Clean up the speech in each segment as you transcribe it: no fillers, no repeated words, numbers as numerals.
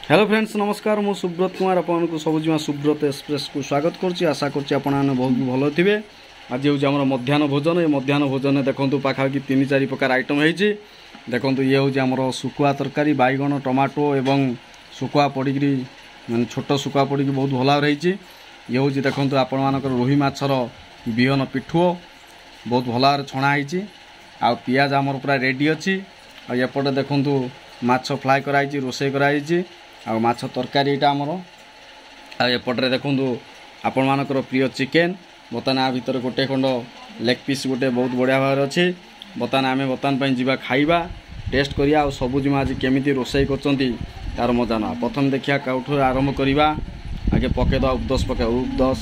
Hello friends नमस्कार मु सुब्रत कुमार आपको सबुजिमा सुब्रत एक्सप्रेस को स्वागत करुच्ची आशा करुच्ची आपने बहुत भल थे। आज हूँ आम मध्याह्न भोजन ये मध्याह्न भोजन देखो पाखापाखि 3-4 प्रकार आइटम होती देखो ये हूँ आम शुखुआ तरकारी बैगण टमाटो एवं शुखुआ पड़ी मैं छोट शुखुआ पड़ी बहुत भल रही ये हूँ देखो आपर रोही माछर बिहन पिठुओ बहुत भल भाव छणाई आ पियाज आमर पूरा रेडी अच्छी आएपटे देखु माछ फ्राए कराई रोषे कराई आ माछ तरकारी यहाँ आमर आएपटे देखु आपण मानकर प्रिय चिकेन बर्तमान आ भर गोटे खंड लेग पीस गोटे बहुत बढ़िया भाव अच्छी बर्तमान आम बर्तमान जावा खाइबा टेस्ट करिया सबुजिमा आज केमी रोषे कर तार मजा ना प्रथम देखिया कौठू आरंभ करवा आगे पकईद उपदस पक उपदस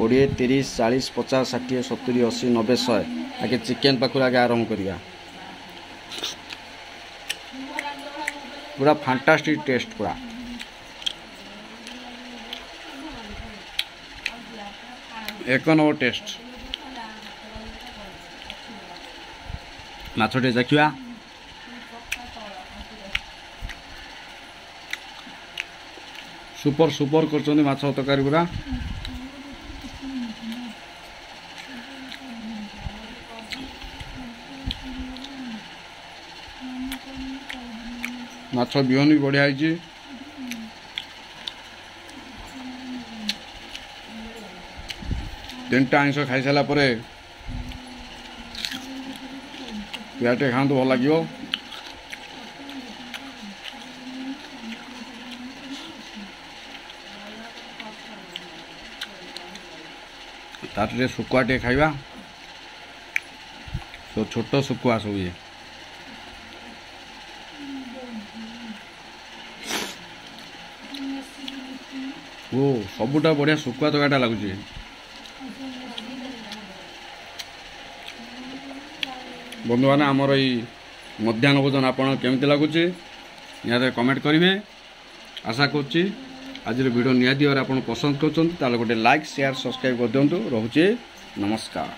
20 30 40 50 60 70 80 90 100 आगे चिकेन पाखु आगे आरंभ करवा पूरा फैंटास्टिक टेस्ट पूरा एक नंबर टेस्ट माछटे देखिया सुपर सुपर कर माछ तरकारी पूरा माछ बिहन भी बढ़िया है। तीन टा आइंस खाई सारा पियाटे खाते भल लगे ताटे शुखुआ टे खाइबा तो छोट शुखुआ सब ये ओ सबुटा बढ़िया शुखुआ तरकारीटा लगुच बंधु मैंने आमर ये मध्याह्न भोजन आपन केमती लगुच निहत कमेंट करेंगे आशा करुच्ची आज वीडियो निहती भाव आप पसंद कर गोटे लाइक शेयर सब्सक्राइब कर दिंतु रोचे नमस्कार।